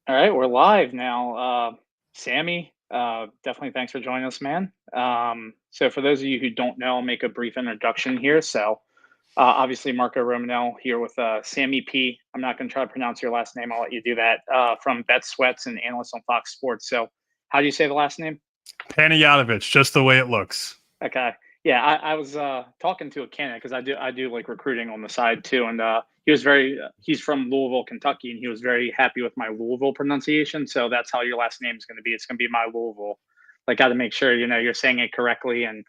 All right, we're live now. Sammy, definitely thanks for joining us, man. So, for those of you who don't know, I'll make a brief introduction here. Obviously, Marco Romanel here with Sammy P. I'm not going to try to pronounce your last name. I'll let you do that. From Bet Sweats and analyst on Fox Sports. So, how do you say the last name? Panayotovich, just the way it looks. Okay. Yeah, I was talking to a candidate because I do like recruiting on the side too, and he was he's from Louisville, Kentucky, and he was very happy with my Louisville pronunciation. So that's how your last name is going to be. It's going to be my Louisville. Like, got to make sure you're saying it correctly and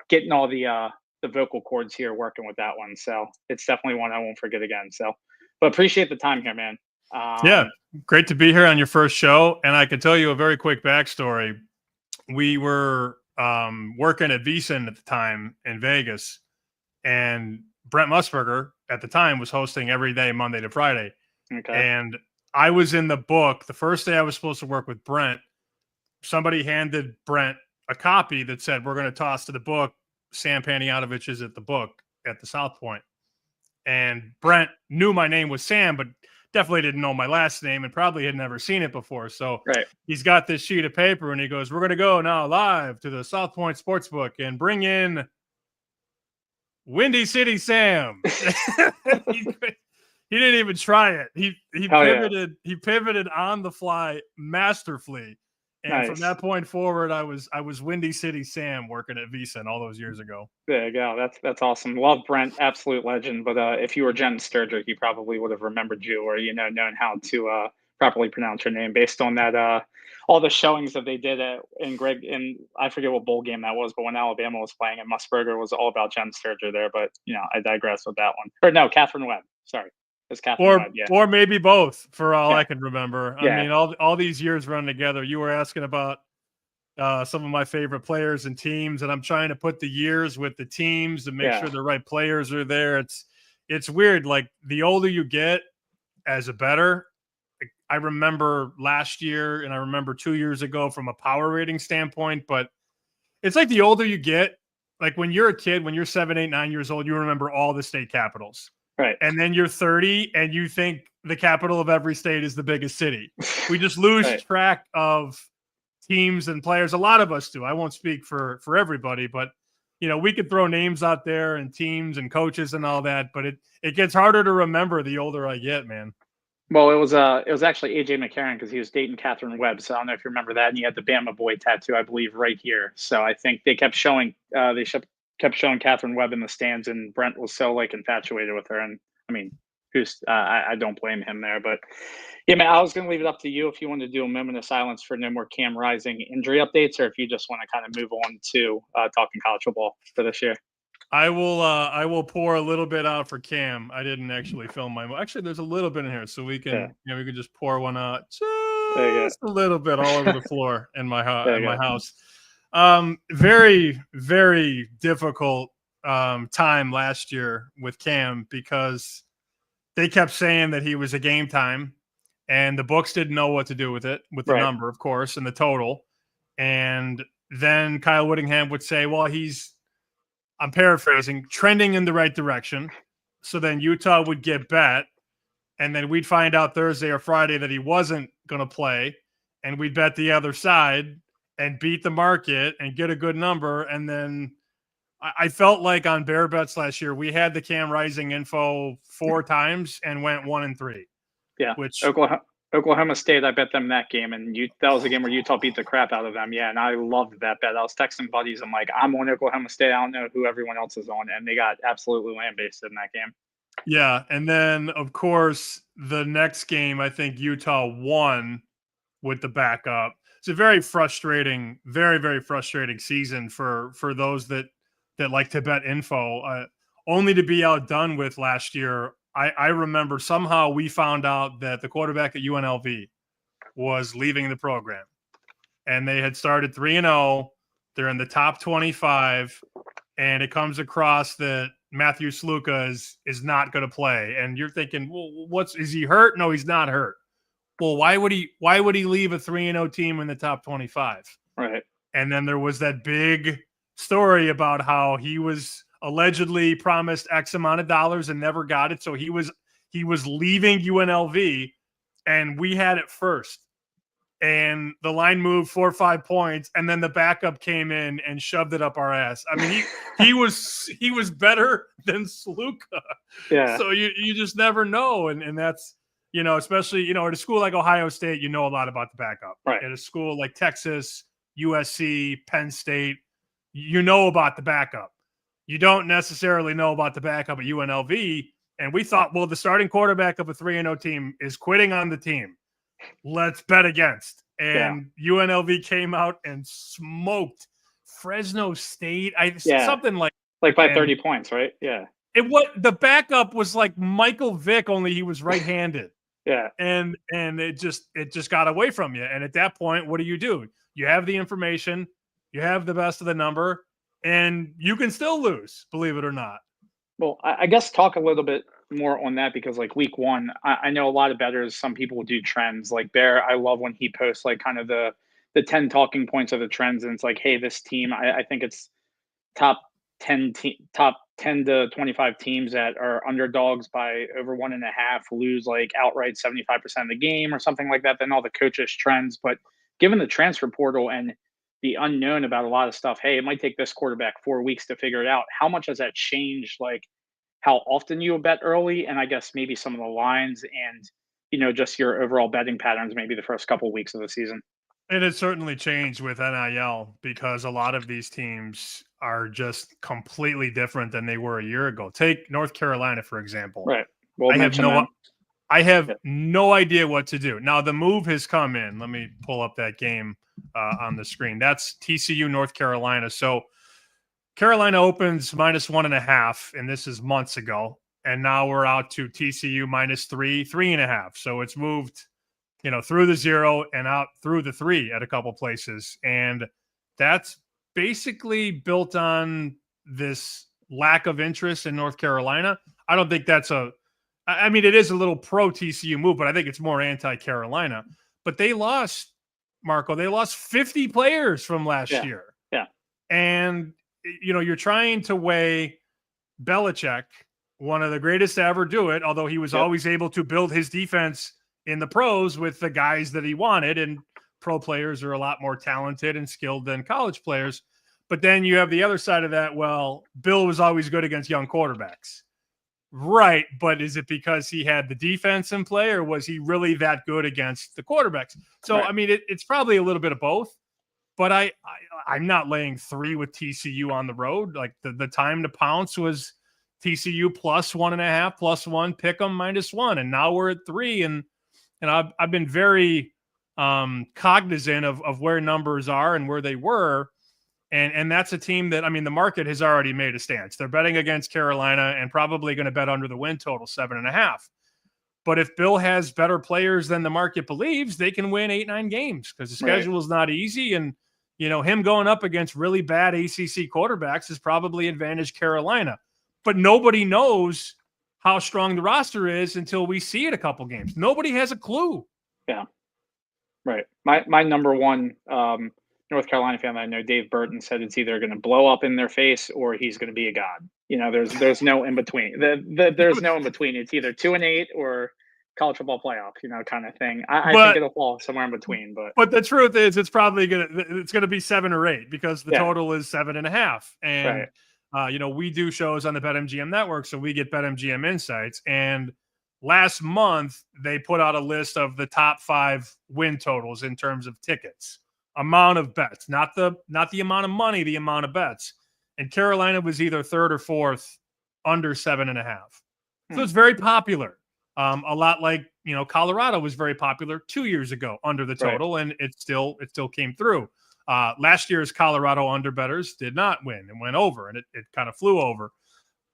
getting all the vocal cords here working with that one. So it's definitely one I won't forget again. So, but appreciate the time here, man. Yeah, Um, great to be here on your first show. And I can tell you a very quick backstory. We were working at VSiN at the time in Vegas, and Brent Musburger at the time was hosting every day, Monday to Friday. okay. And I was in the book. The first day I was supposed to work with Brent, somebody handed Brent a copy that said, "We're going to toss to the book. Sam Panayotovich is at the book at the South Point." And Brent knew my name was Sam, but definitely didn't know my last name and probably had never seen it before. So Right. he's got this sheet of paper and he goes, "We're going to go now live to the South Point Sportsbook and bring in Windy City Sam." he, he didn't even try it. He Oh yeah. pivoted on the fly masterfully. And from Nice. that point forward, I was Windy City Sam working at VSiN all those years ago. There you go. That's awesome. Love Brent, absolute legend. But if you were Jen Sturger, he probably would have remembered you, or known how to properly pronounce your name based on that. All the showings that they did in Greg, in I forget what bowl game that was, but when Alabama was playing, and Musburger was all about Jen Sturger there. But I digress with that one. Or no, Catherine Webb. Sorry, it's Catherine Webb. Yeah, Or maybe both, for all yeah, I can remember. I yeah, mean, all these years running together. You were asking about some of my favorite players and teams, and I'm trying to put the years with the teams to make yeah. sure the right players are there. It's weird. Like, the older you get as a better, I remember last year and I remember 2 years ago from a power rating standpoint, but it's like the older you get, like when you're a kid, when you're 7, 8, 9 years old, you remember all the state capitals. Right, And then you're 30 and you think the capital of every state is the biggest city. We just lose right. track of teams and players. A lot of us do. I won't speak for everybody, but we could throw names out there and teams and coaches and all that, but it gets harder to remember the older I get, man. Well, it was actually AJ McCarron because he was dating Catherine Webb. So I don't know if you remember that. And he had the Bama boy tattoo, I believe, right here. So I think they kept showing kept showing Catherine Webb in the stands, and Brent was so like infatuated with her. And I mean, I don't blame him there. But yeah, man, I was gonna leave it up to you if you wanted to do a moment of silence for no more Cam Rising injury updates, or if you just want to kind of move on to talking college football for this year. I will pour a little bit out for Cam. I didn't actually film my actually there's a little bit in here, so we Yeah, can we can just pour one out there you just a little bit all over the floor in my go. There in you my go. house. Very, very difficult time last year with Cam because they kept saying that he was a game time, and the books didn't know what to do with it, with the Right. number, of course, and the total. And then Kyle Whittingham would say, well, I'm paraphrasing, trending in the right direction. So then Utah would get bet, and then we'd find out Thursday or Friday that he wasn't going to play, and we'd bet the other side and beat the market and get a good number. And then I felt like on Bear Bets last year, we had the Cam Rising info 4 times and went 1-3, Yeah, which Oklahoma State. I bet them that game, and that was a game where Utah beat the crap out of them. Yeah, and I loved that bet. I was texting buddies. I'm like, I'm on Oklahoma State. I don't know who everyone else is on, and they got absolutely lambasted in that game. yeah. And then, of course, the next game, I think Utah won with the backup. It's a very frustrating, very, very frustrating season for those that like to bet info. Only to be outdone with last year. I remember somehow we found out that the quarterback at UNLV was leaving the program, and they had started 3-0. They're in the top 25, and it comes across that Matthew Sluka is not going to play, and you're thinking, well, is he hurt? No, he's not hurt. Well, why would he leave a 3-0 team in the top 25? Right. And then there was that big story about how he was allegedly promised X amount of dollars and never got it. So he was leaving UNLV and we had it first. And the line moved 4 or 5 points, and then the backup came in and shoved it up our ass. I mean, he was better than Sluka. Yeah. So you just never know, and that's, especially, at a school like Ohio State, you know a lot about the backup. Right. At a school like Texas, USC, Penn State, you know about the backup. You don't necessarily know about the backup at UNLV. And we thought, well, the starting quarterback of a 3-0 team is quitting on the team. Let's bet against. And UNLV came out and smoked Fresno State. Something like by 30 points, right? Yeah. The backup was like Michael Vick, only he was right-handed. Yeah. And it just got away from you. And at that point, what do? You have the information, you have the best of the number, and you can still lose, believe it or not. Well, I guess talk a little bit more on that, because like week one, I know a lot of bettors, some people will do trends. Like Bear, I love when he posts like kind of the 10 talking points of the trends, and it's like, hey, this team, I think it's top 10 to 25 teams that are underdogs by over 1.5 lose like outright 75% of the game or something like that. Then all the coaches trends. But given the transfer portal and the unknown about a lot of stuff, hey, it might take this quarterback 4 weeks to figure it out. How much has that changed? Like how often you bet early, and I guess maybe some of the lines, and just your overall betting patterns, maybe the first couple of weeks of the season. It has certainly changed with NIL, because a lot of these teams are just completely different than they were a year ago. Take North Carolina, for example. Right. I have no idea what to do. Now, the move has come in. Let me pull up that game on the screen. That's TCU, North Carolina. So Carolina opens -1.5, and this is months ago. And now we're out to TCU -3, 3.5. So it's moved through the 0 and out through the 3 at a couple places. And that's basically built on this lack of interest in North Carolina. I don't think that's it is a little pro TCU move, but I think it's more anti-Carolina. But they lost, Marco, 50 players from last year. Yeah. And, you're trying to weigh Belichick, one of the greatest to ever do it, although he was always able to build his defense in the pros with the guys that he wanted, and pro players are a lot more talented and skilled than college players. But then you have the other side of that. Well, Bill was always good against young quarterbacks. Right. But is it because he had the defense in play, or was he really that good against the quarterbacks? So, right. It's probably a little bit of both, but I'm not laying 3 with TCU on the road. Like the time to pounce was TCU +1.5, +1, pick them -1. And now we're at 3. And I've been very cognizant of where numbers are and where they were. And that's a team that, the market has already made a stance. They're betting against Carolina and probably going to bet under the win total 7.5. But if Bill has better players than the market believes, they can win 8-9 games, because the schedule is not easy. And, him going up against really bad ACC quarterbacks is probably advantage Carolina. But nobody knows how strong the roster is until we see it a couple games. Nobody has a clue. Yeah. Right. My number one North Carolina fan, I know, Dave Burton, said it's either going to blow up in their face or he's going to be a god. There's no in between. There's no in between. It's either 2-8 or college football playoff, kind of thing. I think it'll fall somewhere in between. But the truth is, it's probably gonna be 7 or 8, because the total is 7.5. And we do shows on the BetMGM network, so we get BetMGM insights. And last month they put out a list of the top 5 win totals in terms of tickets, amount of bets, not the amount of money, the amount of bets. And Carolina was either 3rd or 4th under 7.5. So it's very popular. A lot like, Colorado was very popular 2 years ago under the total, and it still came through. Last year's Colorado underbetters did not win and went over, and it kind of flew over.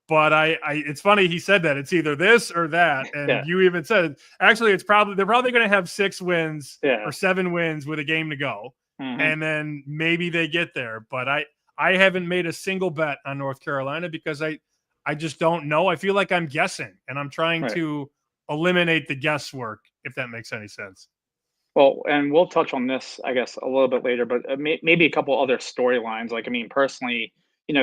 But it's funny he said that it's either this or that, and you even said actually they're probably going to have 6 wins or 7 wins with a game to go, and then maybe they get there. But I haven't made a single bet on North Carolina, because I just don't know. I feel like I'm guessing, and I'm trying to eliminate the guesswork, if that makes any sense. Well, and we'll touch on this, I guess, a little bit later, but maybe a couple other storylines. Like, personally,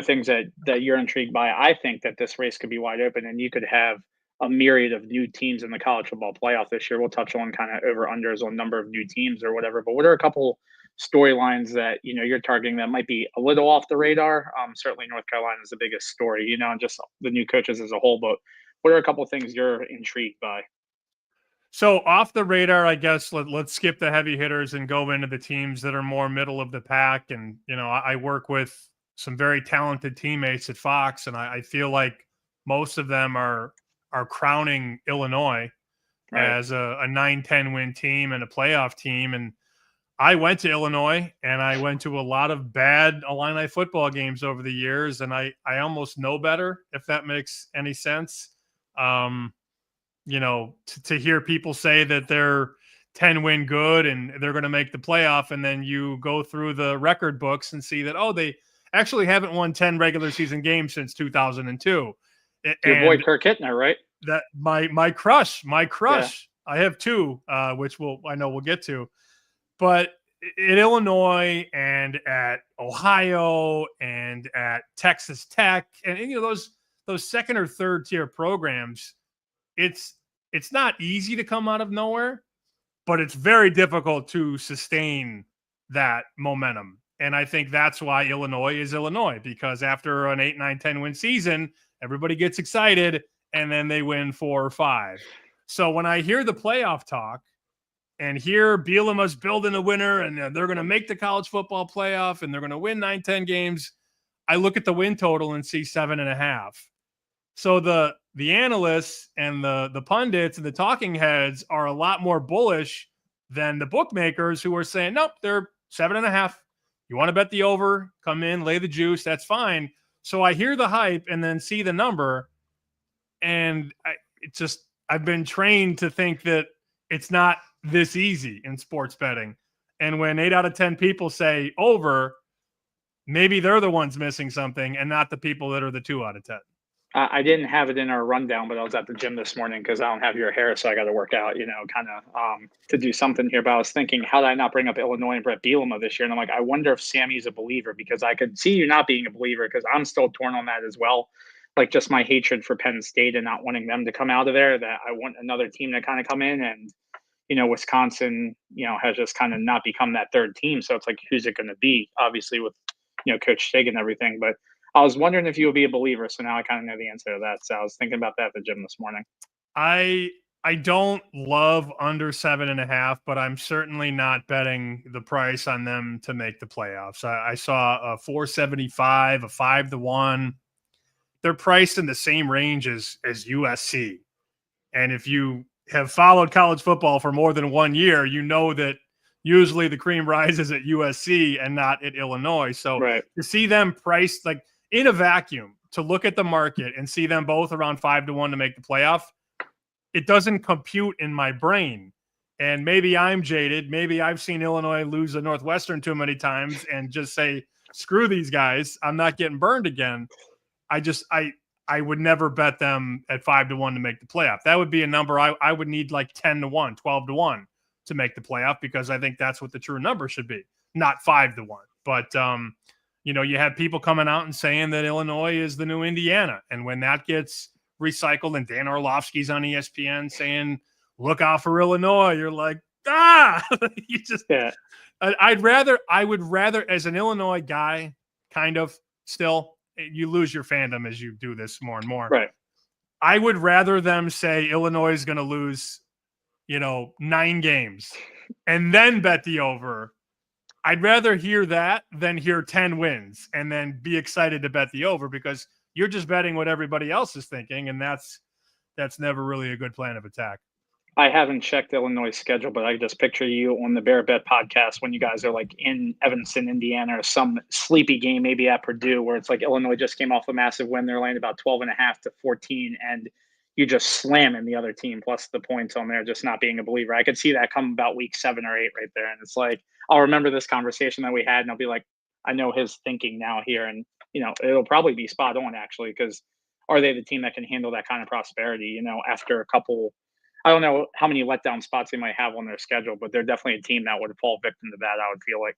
things that you're intrigued by. I think that this race could be wide open, and you could have a myriad of new teams in the college football playoff this year. We'll touch on kind of over unders on number of new teams or whatever. But what are a couple storylines that you're targeting that might be a little off the radar? Certainly North Carolina is the biggest story, and just the new coaches as a whole. But what are a couple of things you're intrigued by? So off the radar, I guess let's skip the heavy hitters and go into the teams that are more middle of the pack. And I work with some very talented teammates at Fox, and I feel like most of them are crowning Illinois as a 9-10 win team and a playoff team. And I went to Illinois, and I went to a lot of bad Illini football games over the years, and I almost know better, if that makes any sense. To hear people say that they're 10-win good and they're going to make the playoff, and then you go through the record books and see that, they actually haven't won 10 regular season games since 2002. Your boy Kirk Hittner, right? That my crush. Yeah. I have two, which I know we'll get to. But in Illinois and at Ohio and at Texas Tech and those second or third tier programs, it's not easy to come out of nowhere, but it's very difficult to sustain that momentum. And I think that's why Illinois is Illinois, because after an 8, 9, 10 win season, everybody gets excited and then they win 4 or 5. So when I hear the playoff talk and hear Bielema's building a winner and they're going to make the college football playoff and they're going to win 9, 10 games, I look at the win total and see 7.5. So the analysts and the pundits and the talking heads are a lot more bullish than the bookmakers, who are saying, nope, they're 7.5. You want to bet the over, come in, lay the juice, that's fine. So I hear the hype and then see the number, and I've been trained to think that it's not this easy in sports betting. And when 8 out of 10 people say over, maybe they're the ones missing something and not the people that are the 2 out of 10. I didn't have it in our rundown, but I was at the gym this morning because I don't have your hair, so I got to work out, to do something here. But I was thinking, how did I not bring up Illinois and Brett Bielema this year? And I'm like, I wonder if Sammy's a believer, because I could see you not being a believer, because I'm still torn on that as well. Like, just my hatred for Penn State and not wanting them to come out of there, that I want another team to kind of come in. And, Wisconsin, has just kind of not become that third team. So it's like, who's it going to be? Obviously with, Coach Stig and everything. But I was wondering if you would be a believer. So now I kind of know the answer to that. So I was thinking about that at the gym this morning. I don't love under 7.5, but I'm certainly not betting the price on them to make the playoffs. I saw a 475, a 5-1. They're priced in the same range as USC. And if you have followed college football for more than 1 year, you know that usually the cream rises at USC and not at Illinois. So to see them priced like in a vacuum, to look at the market and see them both around 5-1 to make the playoff, it doesn't compute in my brain. And maybe I'm jaded. Maybe I've seen Illinois lose a Northwestern too many times and just say, screw these guys, I'm not getting burned again. I would never bet them at 5-1 to make the playoff. That would be a number I would need like 10-1, 12-1 to make the playoff, because I think that's what the true number should be, not 5-1. But, you have people coming out and saying that Illinois is the new Indiana. And when that gets recycled and Dan Orlovsky's on ESPN saying, look out for Illinois, you're like, you just, I would rather, as an Illinois guy, kind of still, you lose your fandom as you do this more and more. Right. I would rather them say Illinois is going to lose, 9 games and then bet the over. I'd rather hear that than hear 10 wins and then be excited to bet the over, because you're just betting what everybody else is thinking. And that's never really a good plan of attack. I haven't checked Illinois' schedule, but I just picture you on the Bear Bet podcast when you guys are like in Evanston, Indiana, or some sleepy game, maybe at Purdue, where it's like Illinois just came off a massive win. They're laying about 12.5 to 14, and you just slamming the other team plus the points on there, just not being a believer. I could see that come about week 7 or 8 right there. And it's like, I'll remember this conversation that we had, and I'll be like, I know his thinking now here. And, it'll probably be spot on, actually, because are they the team that can handle that kind of prosperity, after a couple – I don't know how many letdown spots they might have on their schedule, but they're definitely a team that would fall victim to that, I would feel like.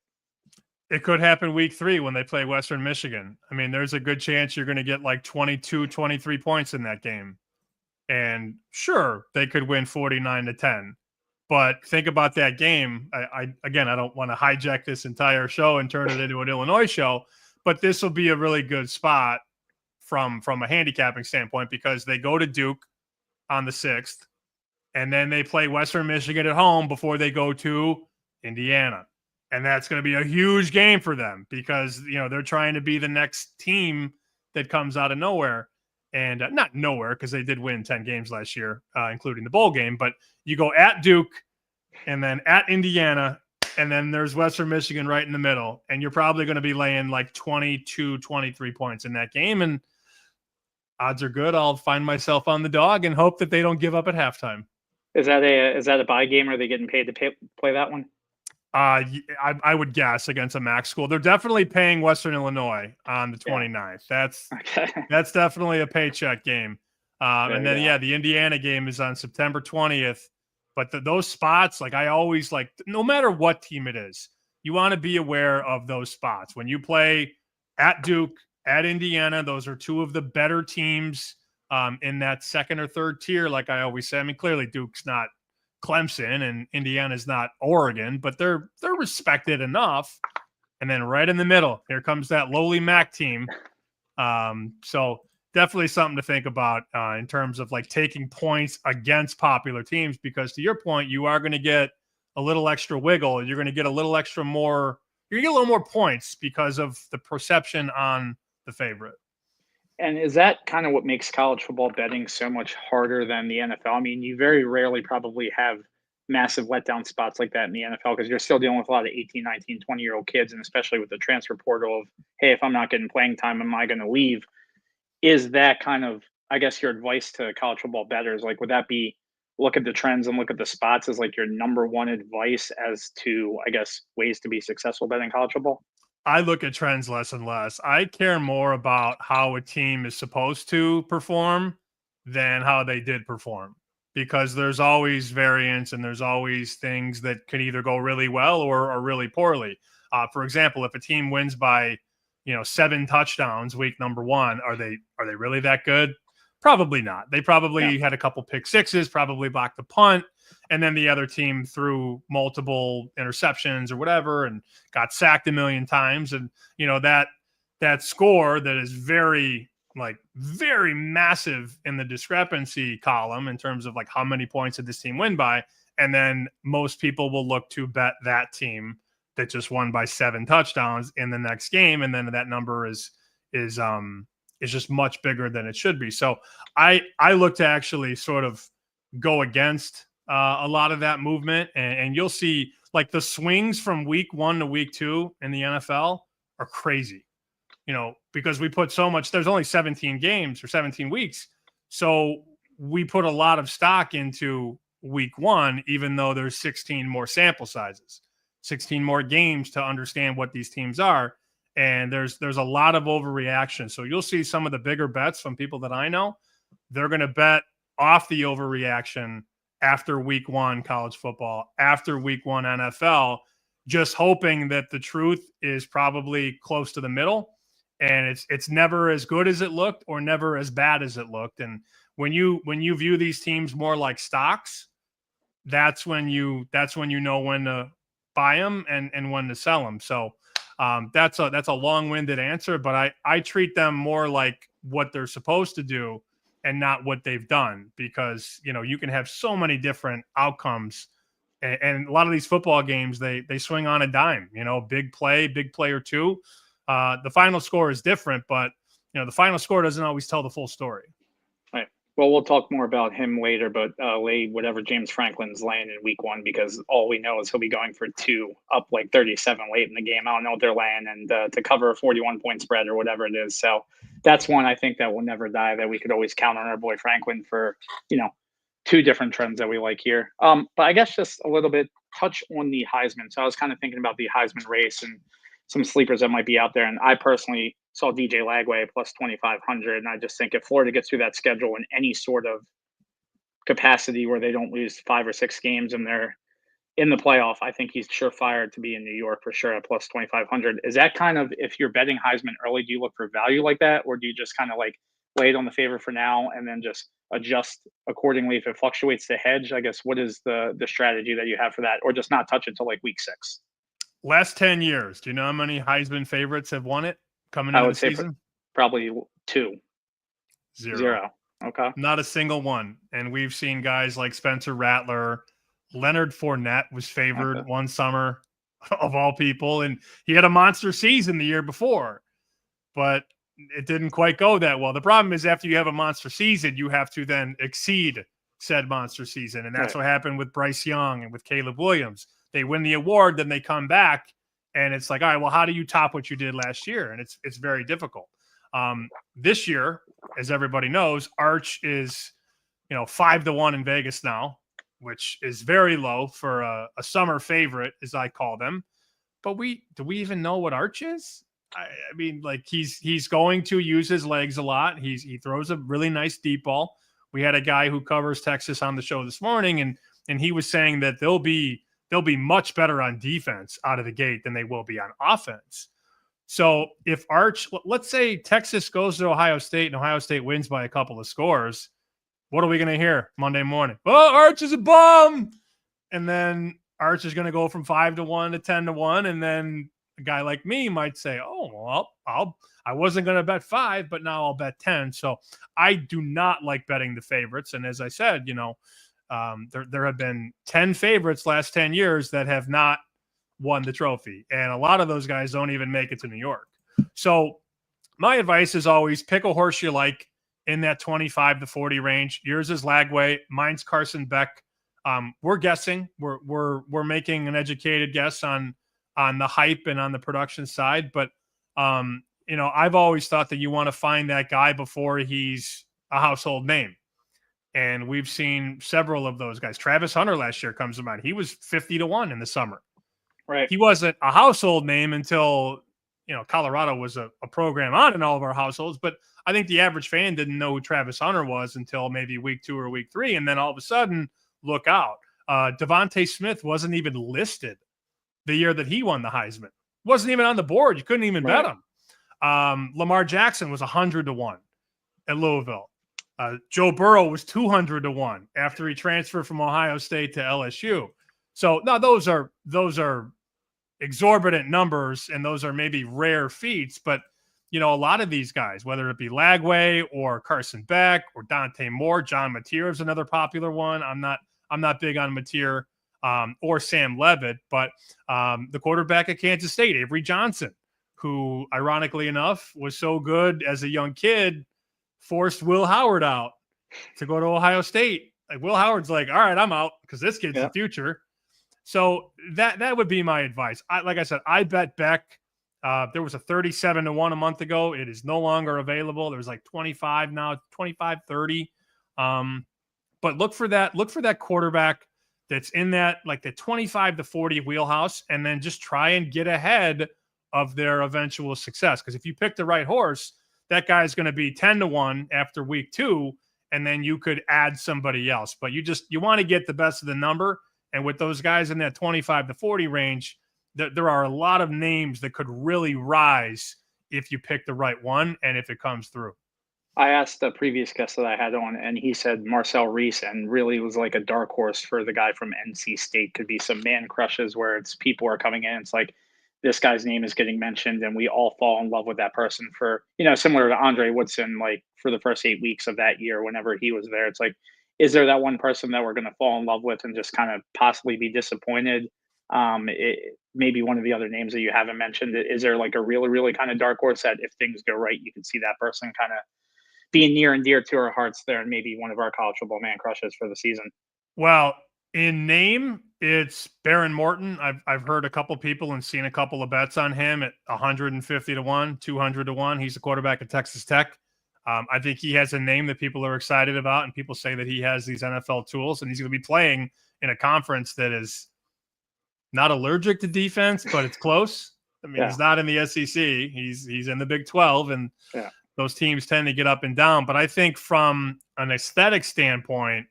It could happen week 3 when they play Western Michigan. I mean, there's a good chance you're going to get like 22, 23 points in that game. And sure, they could win 49-10. But think about that game. Again, I don't want to hijack this entire show and turn it into an Illinois show, but this will be a really good spot from a handicapping standpoint because they go to Duke on the 6th, and then they play Western Michigan at home before they go to Indiana. And that's going to be a huge game for them because, they're trying to be the next team that comes out of nowhere. And not nowhere because they did win 10 games last year, including the bowl game. But you go at Duke and then at Indiana, and then there's Western Michigan right in the middle. And you're probably going to be laying like 22, 23 points in that game. And odds are good I'll find myself on the dog and hope that they don't give up at halftime. Is that a bye game? Or are they getting paid to play that one? I would guess against a MAC school. They're definitely paying Western Illinois on the 29th. That's definitely a paycheck game. And then, the Indiana game is on September 20th. But those spots, like I always like, no matter what team it is, you want to be aware of those spots. When you play at Duke, at Indiana, those are two of the better teams in that second or third tier. Like I always say, I mean, clearly Duke's not Clemson and Indiana's not Oregon, but they're respected enough. And then right in the middle, here comes that lowly MAC team. So definitely something to think about in terms of like taking points against popular teams, because to your point, you are going to get a little extra wiggle. You're going to get a little extra more. You're going to get a little more points because of the perception on the favorite. And is that kind of what makes college football betting so much harder than the NFL? I mean, you very rarely probably have massive letdown spots like that in the NFL because you're still dealing with a lot of 18, 19, 20-year-old kids, and especially with the transfer portal of, hey, if I'm not getting playing time, am I going to leave? Is that kind of, I guess, your advice to college football bettors? Like, would that be look at the trends and look at the spots as like your number one advice as to, I guess, ways to be successful betting college football? I look at trends less and less. I care more about how a team is supposed to perform than how they did perform, because there's always variance and there's always things that can either go really well or really poorly. For example, if a team wins by 7 touchdowns week number 1, are they really that good? Probably not. They probably had a couple pick sixes, probably blocked the punt, and then the other team threw multiple interceptions or whatever and got sacked a million times. And that score that is very massive in the discrepancy column in terms of like how many points did this team win by, and then most people will look to bet that team that just won by 7 touchdowns in the next game, and then that number is just much bigger than it should be. So I look to actually sort of go against a lot of that movement, and you'll see like the swings from week 1 to week 2 in the NFL are crazy, because we put so much, there's only 17 games or 17 weeks. So we put a lot of stock into week 1, even though there's 16 more sample sizes, 16 more games to understand what these teams are. And there's a lot of overreaction. So you'll see some of the bigger bets from people that I know, they're going to bet off the overreaction after week 1 college football, after week 1 NFL, just hoping that the truth is probably close to the middle. And it's never as good as it looked or never as bad as it looked. And when you view these teams more like stocks, that's when you know when to buy them and when to sell them. So that's a long-winded answer, but I treat them more like what they're supposed to do and not what they've done, because you can have so many different outcomes, and a lot of these football games they swing on a dime. Big play or two. The final score is different, but the final score doesn't always tell the full story. Right. Well, we'll talk more about him later, but lay whatever James Franklin's laying in week 1, because all we know is he'll be going for 2 up like 37 late in the game. I don't know what they're laying, and to cover a 41-point spread or whatever it is. So that's one I think that will never die, that we could always count on our boy Franklin for, 2 different trends that we like here. But I guess just a little bit touch on the Heisman. So I was kind of thinking about the Heisman race and some sleepers that might be out there. And I personally saw DJ Lagway plus 2,500. And I just think if Florida gets through that schedule in any sort of capacity where they don't lose 5 or 6 games and they're in the playoff, I think he's surefire to be in New York for sure at plus 2,500. Is that kind of, if you're betting Heisman early, do you look for value like that? Or do you just kind of like lay it on the favorite for now, and then just adjust accordingly if it fluctuates to hedge? I guess what is the strategy that you have for that, or just not touch it till like week 6? Last 10 years, do you know how many Heisman favorites have won it coming I into the would say season? probably 2, Zero. 0. Okay. Not a single one. And we've seen guys like Spencer Rattler. Leonard Fournette was favored Okay. one summer of all people, and he had a monster season the year before, but it didn't quite go that well. The problem is after you have a monster season, you have to then exceed said monster season. And that's Right. what happened with Bryce Young and with Caleb Williams. They win the award, then they come back, and it's like, all right, well, how do you top what you did last year? And it's very difficult. This year, as everybody knows, Arch is 5-1 in Vegas now, which is very low for a summer favorite, as I call them. But do we even know what Arch is? I mean, like he's going to use his legs a lot. He throws a really nice deep ball. We had a guy who covers Texas on the show this morning, and he was saying that they'll be much better on defense out of the gate than they will be on offense. So if Arch, let's say Texas goes to Ohio State and Ohio State wins by a couple of scores, what are we going to hear Monday morning? Oh, Arch is a bum. And then Arch is going to go from 5-1 to 10-1. And then a guy like me might say, oh, well, I wasn't going to bet 5, but now I'll bet 10. So I do not like betting the favorites. And as I said, there have been 10 favorites last 10 years that have not won the trophy. And a lot of those guys don't even make it to New York. So my advice is always pick a horse you like in that 25 to 40 range. Yours is Lagway. Mine's Carson Beck. We're guessing. We're making an educated guess on the hype and on the production side. But, I've always thought that you want to find that guy before he's a household name. And we've seen several of those guys. Travis Hunter last year comes to mind. He was 50-1 in the summer. Right. He wasn't a household name until, Colorado was a program on in all of our households. But I think the average fan didn't know who Travis Hunter was until maybe week 2 or week 3. And then all of a sudden, look out. Devontae Smith wasn't even listed the year that he won the Heisman. Wasn't even on the board. You couldn't even bet him. Lamar Jackson was 100-1 at Louisville. Joe Burrow was 200-1 after he transferred from Ohio State to LSU. So now those are exorbitant numbers, and those are maybe rare feats. But a lot of these guys, whether it be Lagway or Carson Beck or Dante Moore, John Mateer is another popular one. I'm not big on Mateer or Sam Levitt, but the quarterback at Kansas State, Avery Johnson, who ironically enough was so good as a young kid, forced Will Howard out to go to Ohio State. Like Will Howard's like, all right, I'm out because this kid's the future. So that would be my advice. Like I said, I bet Beck. There was a 37-1 a month ago. It is no longer available. There's like 25 now, 25, 30. But look for that quarterback that's in that like the 25 to 40 wheelhouse, and then just try and get ahead of their eventual success. Because if you pick the right horse, that guy is going to be 10-1 after week 2, and then you could add somebody else. But you want to get the best of the number. And with those guys in that 25 to 40 range, there are a lot of names that could really rise if you pick the right one and if it comes through. I asked the previous guest that I had on, and he said Marcel Reese, and really was like a dark horse for the guy from NC State. Could be some man crushes where it's people are coming in. It's like this guy's name is getting mentioned, and we all fall in love with that person for, similar to Andre Woodson, like for the first 8 weeks of that year, whenever he was there. It's like, is there that one person that we're going to fall in love with and just kind of possibly be disappointed? Maybe one of the other names that you haven't mentioned, is there like a really, really kind of dark horse that if things go right, you can see that person kind of being near and dear to our hearts there, and maybe one of our college football man crushes for the season? Well, in name, it's Baron Morton. I've heard a couple people and seen a couple of bets on him at 150-1, 200-1. He's the quarterback at Texas Tech. I think he has a name that people are excited about, and people say that he has these NFL tools, and he's going to be playing in a conference that is not allergic to defense, but it's close. I mean, he's not in the SEC. He's in the Big 12, and those teams tend to get up and down. But I think from an aesthetic standpoint,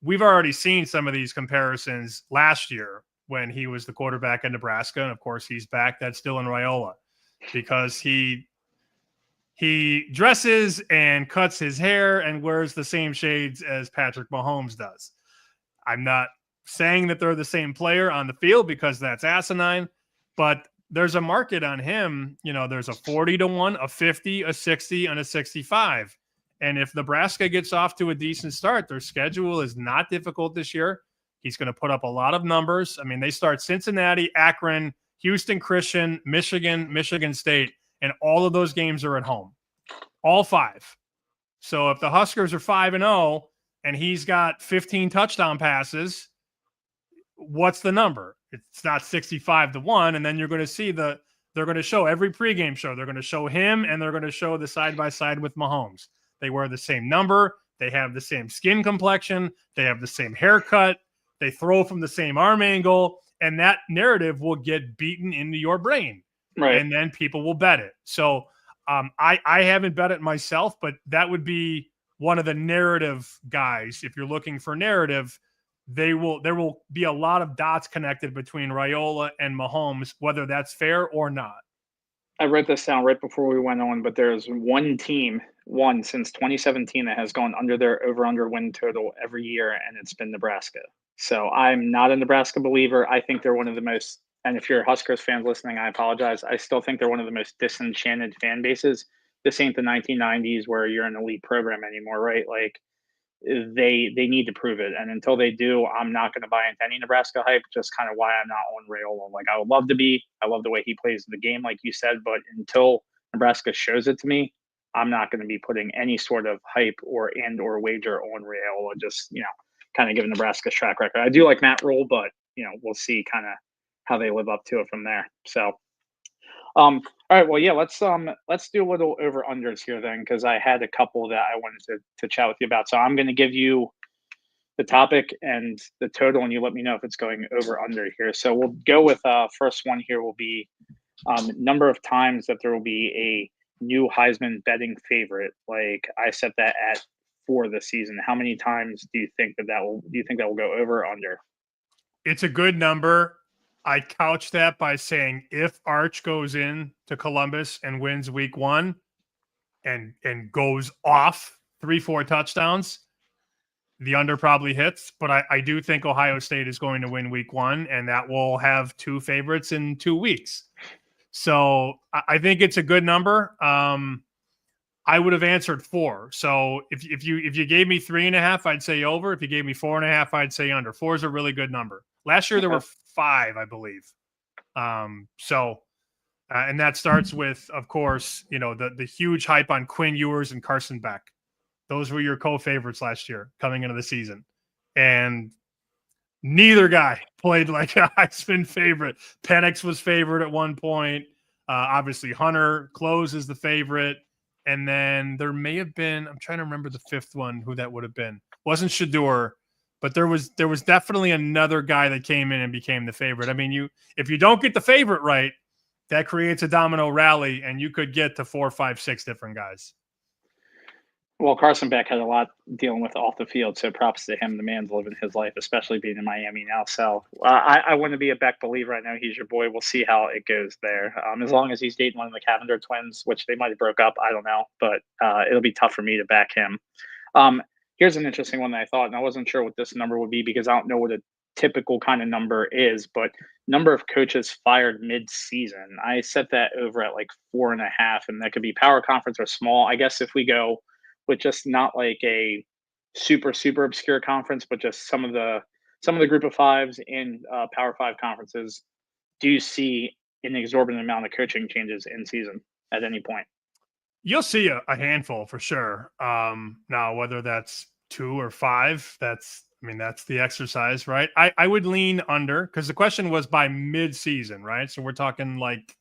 we've already seen some of these comparisons last year when he was the quarterback in Nebraska. And of course, he's back. That's Dylan Raiola, because he he dresses and cuts his hair and wears the same shades as Patrick Mahomes does. I'm not saying that they're the same player on the field because that's asinine, but there's a market on him. You know, there's a 40-1, a 50, a 60, and a 65. And if Nebraska gets off to a decent start, their schedule is not difficult this year. He's going to put up a lot of numbers. I mean, they start Cincinnati, Akron, Houston Christian, Michigan, Michigan State, and all of those games are at home. All 5. So if the Huskers are 5-0 and he's got 15 touchdown passes, what's the number? It's not 65-1. And then you're going to see they're going to show every pregame show. They're going to show him and they're going to show the side-by-side with Mahomes. They wear the same number. They have the same skin complexion. They have the same haircut. They throw from the same arm angle. And that narrative will get beaten into your brain. Right. And then people will bet it. So I haven't bet it myself, but that would be one of the narrative guys. If you're looking for narrative, there will be a lot of dots connected between Raiola and Mahomes, whether that's fair or not. I wrote this down right before we went on, but there's one team, since 2017, that has gone under their over-under win total every year, and it's been Nebraska. So I'm not a Nebraska believer. I think they're one of the most, and if you're Huskers fans listening, I apologize. I still think they're one of the most disenchanted fan bases. This ain't the 1990s where you're an elite program anymore, right? Like, they need to prove it, and until they do, I'm not going to buy into any Nebraska hype. Just kind of why I'm not on Raiola. Like, I would love to be. I love the way he plays the game, like you said, but until Nebraska shows it to me, I'm not going to be putting any sort of hype or wager on Raiola. Just, kind of giving Nebraska's track record. I do like Matt Rule, but we'll see kind of how they live up to it from there. So all right, well, yeah, let's do a little over unders here then, because I had a couple that I wanted to chat with you about. So I'm going to give you the topic and the total, and you let me know if it's going over under here. So we'll go with first one here will be number of times that there will be a new Heisman betting favorite. Like, I set that at 4 this season. How many times do you think that will go over or under? It's a good number. I couch that by saying if Arch goes in to Columbus and wins week 1 and goes off 3-4 touchdowns, the under probably hits. But I do think Ohio State is going to win week 1, and that will have 2 favorites in 2 weeks. So I think it's a good number. I would have answered 4. So if you gave me 3.5, I'd say over. If you gave me 4.5, I'd say under. 4 is a really good number. Last year there were 5, I believe. And that starts with, of course, the huge hype on Quinn Ewers and Carson Beck. Those were your co-favorites last year coming into the season. And neither guy played like a Heisman favorite. Penix was favored at one point. Obviously, Hunter Close is the favorite. And then there may have been, I'm trying to remember the 5th one, who that would have been. Wasn't Shador, but there was definitely another guy that came in and became the favorite. I mean, if you don't get the favorite right, that creates a domino rally, and you could get to 4, 5, 6 different guys. Well, Carson Beck had a lot dealing with off the field, so props to him. The man's living his life, especially being in Miami now. So I want to be a Beck believer. I know he's your boy. We'll see how it goes there. As long as he's dating one of the Cavender twins, which they might have broke up, I don't know. But it'll be tough for me to back him. Here's an interesting one that I thought, and I wasn't sure what this number would be because I don't know what a typical kind of number is, but number of coaches fired mid-season. I set that over at like 4.5, and that could be power conference or small. I guess if we go with just not like a super obscure conference, but just some of the group of fives in Power 5 conferences, do you see an exorbitant amount of coaching changes in season at any point? You'll see a handful for sure. Now, whether that's 2 or 5, that's the exercise, right? I would lean under, because the question was by mid-season, right? So we're talking like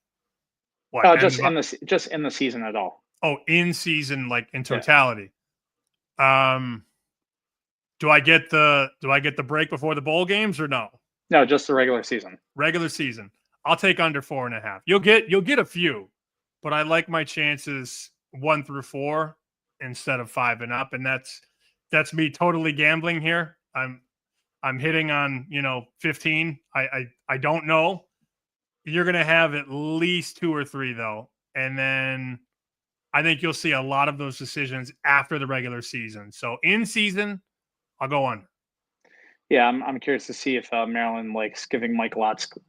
what? Just in the season at all. Oh, in season, like in totality. Yeah. Do I get the break before the bowl games or no? No, just the regular season. Regular season. I'll take under 4.5. You'll get a few, but I like my chances 1 through 4 instead of 5 and up, and that's me totally gambling here. I'm hitting on 15. I don't know. You're gonna have at least 2 or 3 though, and then I think you'll see a lot of those decisions after the regular season. So in season, I'll go under. Yeah, I'm curious to see if Maryland likes giving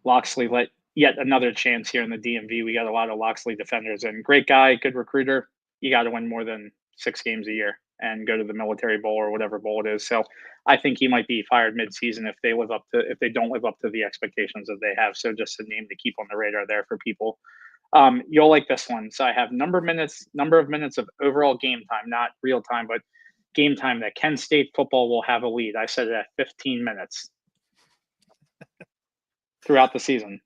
Loxley yet another chance here in the DMV. We got a lot of Loxley defenders and great guy, good recruiter. You got to win more than 6 games a year and go to the Military Bowl or whatever bowl it is. So I think he might be fired midseason if they don't live up to the expectations that they have. So just a name to keep on the radar there for people. You'll like this one. So I have number of minutes of overall game time, not real time, but game time that Kent State football will have a lead. I said it at 15 minutes throughout the season.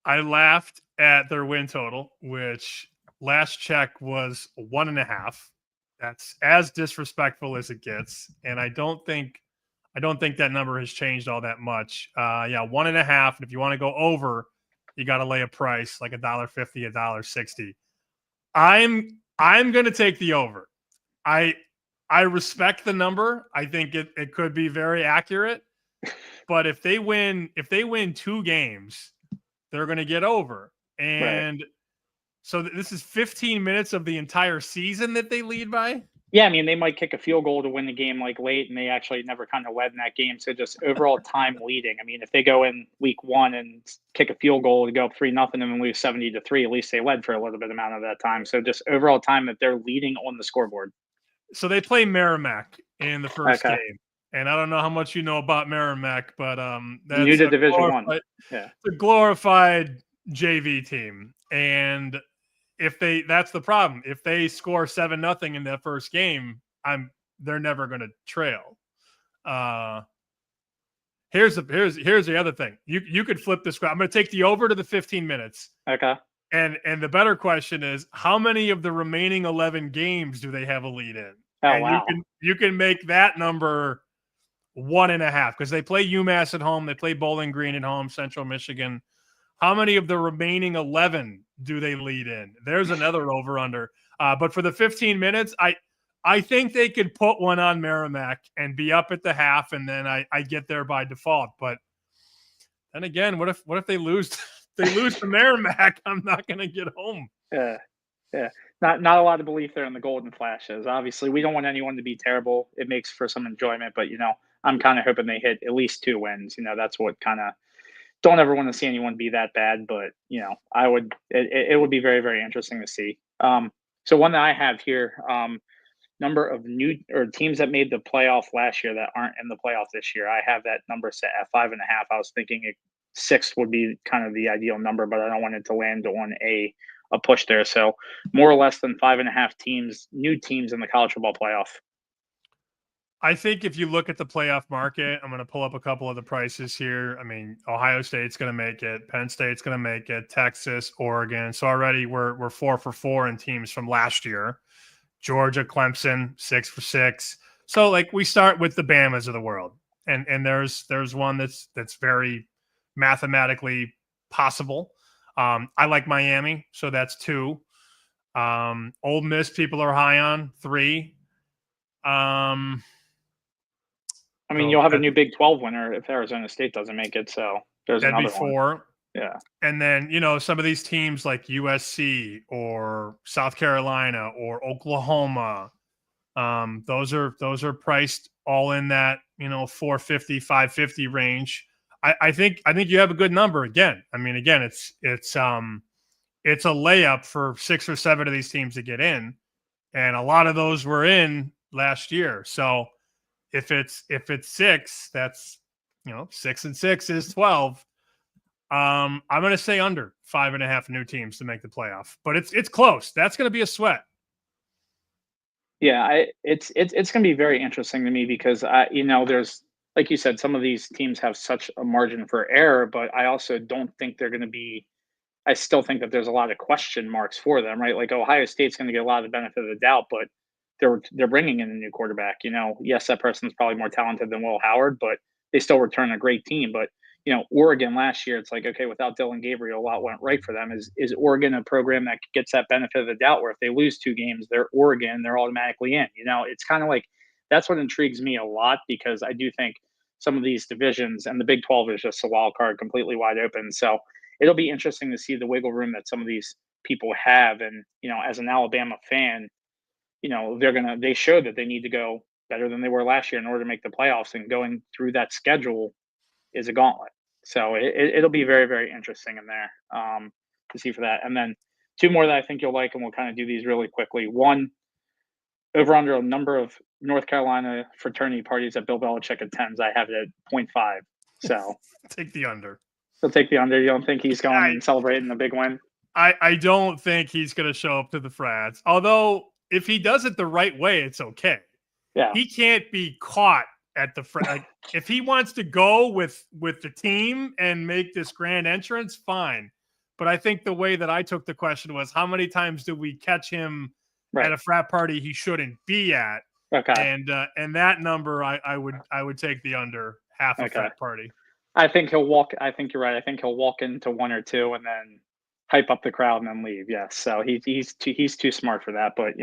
I laughed at their win total, which last check was 1.5. That's as disrespectful as it gets, and I don't think that number has changed all that much. Yeah, 1.5. And if you want to go over, you got to lay a price like $1.50, $1.60. I'm going to take the over. I respect the number. I think it could be very accurate. But if they win 2 games, they're going to get over. And right. So this is 15 minutes of the entire season that they lead by? Yeah, I mean, they might kick a field goal to win the game like late, and they actually never kind of led in that game. So just overall time leading. I mean, if they go in week 1 and kick a field goal to go up 3-0 and then lose 70-3, at least they led for a little bit amount of that time. So just overall time that they're leading on the scoreboard. So they play Merrimack in the first game. And I don't know how much you know about Merrimack, but that's new to Division One. Yeah, it's a glorified JV team. And that's the problem. If they score 7-0 in that first game, they're never going to trail. Here's the other thing. You could flip this. I'm going to take the over to the 15 minutes. Okay. And the better question is, how many of the remaining 11 games do they have a lead in? Oh, and wow. You can make that number 1.5 because they play UMass at home, they play Bowling Green at home, Central Michigan. How many of the remaining 11 do they lead in? There's another over under. But for the 15 minutes, I think they could put one on Merrimack and be up at the half, and then I get there by default. But then again, what if they lose? They lose to Merrimack. I'm not going to get home. Yeah. Not a lot of belief there in the Golden Flashes. Obviously, we don't want anyone to be terrible. It makes for some enjoyment, but I'm kind of hoping they hit at least 2 wins. That's what kind of don't ever want to see anyone be that bad, but I would. It would be very, very interesting to see. So one that I have here, number of new or teams that made the playoff last year that aren't in the playoff this year. I have that number set at 5.5. I was thinking 6 would be kind of the ideal number, but I don't want it to land on a push there. So more or less than 5.5 teams, new teams in the college football playoff. I think if you look at the playoff market, I'm going to pull up a couple of the prices here. I mean, Ohio State's going to make it. Penn State's going to make it. Texas, Oregon. So already we're 4 for 4 in teams from last year. Georgia, Clemson, 6 for 6. So like we start with the Bamas of the world. And there's one that's very mathematically possible. I like Miami, so that's 2. Ole Miss, people are high on 3. I mean, you'll have a new Big 12 winner if Arizona State doesn't make it. So there's that'd another be 4. One. Yeah. And then, some of these teams like USC or South Carolina or Oklahoma, those are priced all in that, 450, 550 range. I think you have a good number again. I mean, again, it's a layup for 6 or 7 of these teams to get in. And a lot of those were in last year. So if it's 6, that's 6 and 6 is 12. I'm going to say under 5.5 new teams to make the playoff, but it's close. That's going to be a sweat. Yeah, it's going to be very interesting to me because there's, like you said, some of these teams have such a margin for error, but I also don't think they're going to be. I still think that there's a lot of question marks for them, right? Like Ohio State's going to get a lot of the benefit of the doubt, but they're bringing in a new quarterback. Yes, that person's probably more talented than Will Howard, but they still return a great team. But Oregon last year, it's like, okay, without Dylan Gabriel, a lot went right for them. Is Oregon a program that gets that benefit of the doubt where if they lose 2 games, they're Oregon, they're automatically in? It's kind of like that's what intrigues me a lot because I do think some of these divisions and the Big 12 is just a wild card completely wide open. So it'll be interesting to see the wiggle room that some of these people have. And, as an Alabama fan, they showed that they need to go better than they were last year in order to make the playoffs, and going through that schedule is a gauntlet. So it'll be very, very interesting in there to see for that. And then two more that I think you'll like, and we'll kind of do these really quickly. One, over under a number of North Carolina fraternity parties that Bill Belichick attends. I have it at 0.5. So take the under. He'll take the under. You don't think he's going and celebrating a big win? I don't think he's going to show up to the frats. Although if he does it the right way, it's okay. Yeah. He can't be caught at the front. Like, if he wants to go with the team and make this grand entrance, fine. But I think the way that I took the question was, how many times do we catch him at a frat party he shouldn't be at? Okay. And that number, I would take the under half a frat party. I think he'll walk. I think you're right. I think he'll walk into one or two and then hype up the crowd and then leave. Yes. So he's too smart for that. But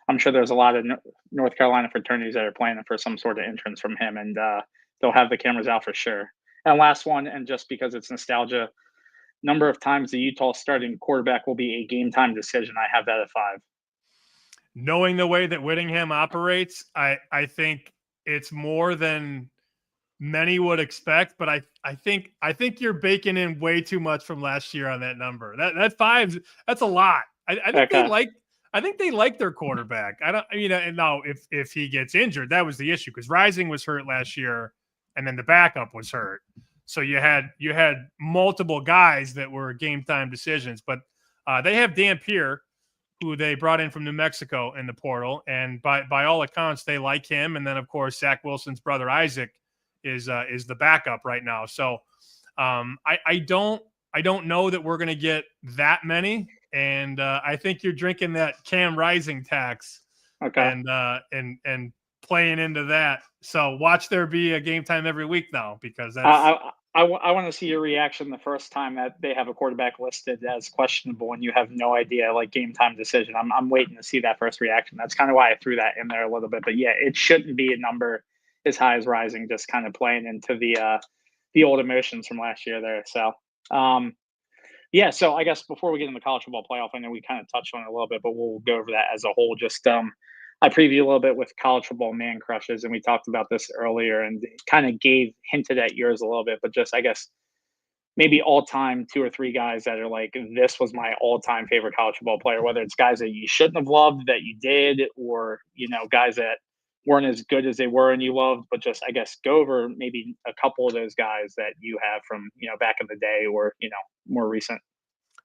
I'm sure there's a lot of North Carolina fraternities that are planning for some sort of entrance from him, and they'll have the cameras out for sure. And last one, and just because it's nostalgia, number of times the Utah starting quarterback will be a game time decision. I have that at 5. Knowing the way that Whittingham operates, I think it's more than many would expect, but I think you're baking in way too much from last year on that number. That 5, that's a lot. I think they like their quarterback. And now if he gets injured, that was the issue, because Rising was hurt last year, and then the backup was hurt. So you had multiple guys that were game time decisions. But they have Dan Pierre, who they brought in from New Mexico in the portal, and by all accounts they like him. And then of course Zach Wilson's brother Isaac is the backup right now. So I don't know that we're going to get that many. And I think you're drinking that Cam Rising tax, and playing into that. So watch there be a game time every week now, because that's. I want to see your reaction the first time that they have a quarterback listed as questionable and you have no idea, like game time decision. I'm waiting to see that first reaction. That's kind of why I threw that in there a little bit. But yeah, it shouldn't be a number as high as Rising, just kind of playing into the old emotions from last year there. So. Yeah, so I guess before we get into the college football playoff, I know we kind of touched on it a little bit, but we'll go over that as a whole. Just I previewed a little bit with college football man crushes, and we talked about this earlier, and kind of hinted at yours a little bit, but just I guess maybe all-time 2 or 3 guys that are like, this was my all-time favorite college football player, whether it's guys that you shouldn't have loved that you did, or guys that weren't as good as they were and you loved, but just I guess go over maybe a couple of those guys that you have from back in the day, or more recent.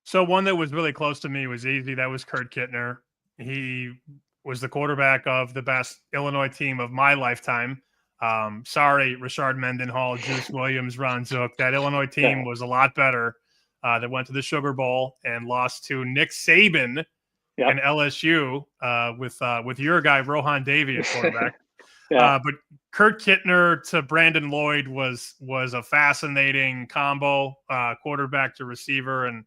So one that was really close to me was easy. That was Kurt Kittner. He was the quarterback of the best Illinois team of my lifetime. Sorry, Richard Mendenhall, Juice Williams, Ron Zook. That Illinois team was a lot better. That went to the Sugar Bowl and lost to Nick Saban and LSU with your guy Rohan Davey at quarterback. But Kurt Kittner to Brandon Lloyd was a fascinating combo, quarterback to receiver. And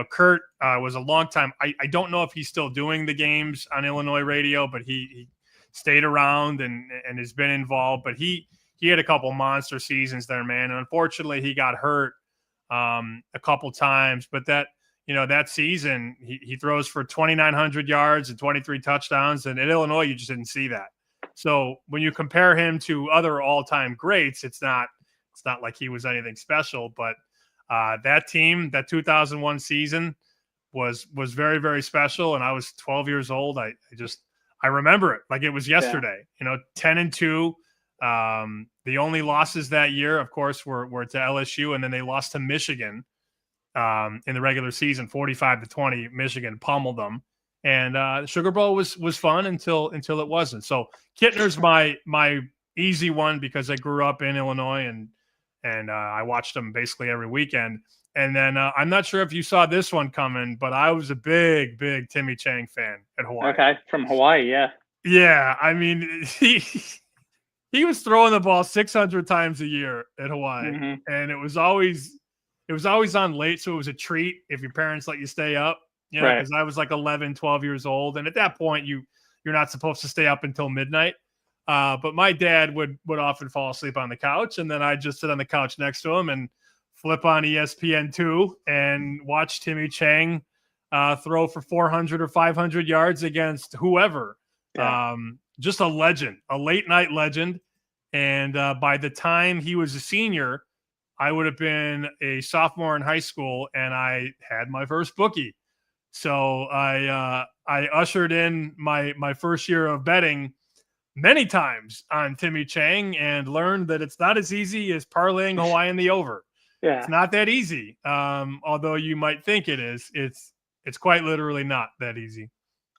Kurt was a long time. I don't know if he's still doing the games on Illinois radio, but he stayed around and has been involved. But he had a couple monster seasons there, man. And unfortunately, he got hurt a couple times. But that season, he throws for 2,900 yards and 23 touchdowns. And at Illinois, you just didn't see that. So when you compare him to other all-time greats, it's not like he was anything special. But that team, that 2001 season was very, very special. And I was 12 years old. I remember it like it was yesterday. 10-2. The only losses that year, of course, were to LSU, and then they lost to Michigan in the regular season, 45-20. Michigan pummeled them, and the Sugar Bowl was fun until it wasn't. So Kittner's my easy one, because I grew up in Illinois and I watched them basically every weekend. And then I'm not sure if you saw this one coming, but I was a big Timmy Chang fan at Hawaii. Okay, from Hawaii, yeah. Yeah, I mean, he was throwing the ball 600 times a year at Hawaii, and it was always on late, so it was a treat if your parents let you stay up, because I was like 11, 12 years old, and at that point you're not supposed to stay up until midnight. But my dad would often fall asleep on the couch, and then I'd just sit on the couch next to him and flip on ESPN2 and watch Timmy Chang throw for 400 or 500 yards against whoever. Yeah. Just a legend, a late night legend. And by the time he was a senior, I would have been a sophomore in high school, and I had my first bookie. So I ushered in my first year of betting many times on Timmy Chang and learned that it's not as easy as parlaying Hawaiian the over. Yeah. It's not that easy. Although you might think it is, it's quite literally not that easy.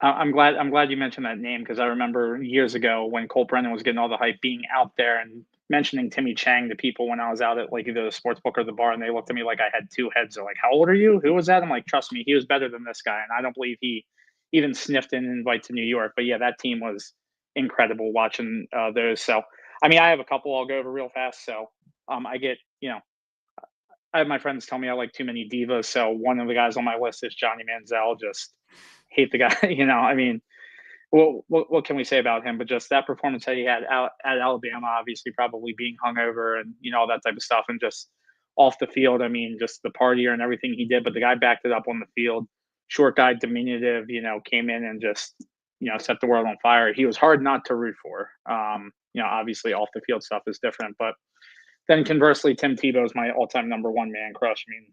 I'm glad you mentioned that name because I remember years ago when Colt Brennan was getting all the hype being out there and mentioning Timmy Chang to people when I was out at like either the sports book or the bar, and they looked at me like I had two heads. They're like, "How old are you? Who was that?" I'm like, "Trust me, he was better than this guy." And I don't believe he even sniffed an invite to New York. But yeah, that team was incredible watching those. So I mean, I have a couple I'll go over real fast. So I get I have my friends tell me I like too many divas. So one of the guys on my list is Johnny Manziel. Just hate the guy. I mean, what can we say about him? But just that performance that he had out at Alabama, obviously probably being hungover and all that type of stuff, and just off the field. I mean, just the partier and everything he did. But the guy backed it up on the field. Short guy, diminutive. Came in and just set the world on fire. He was hard not to root for. Obviously off the field stuff is different, but then conversely, Tim Tebow is my all-time number one man crush. I mean,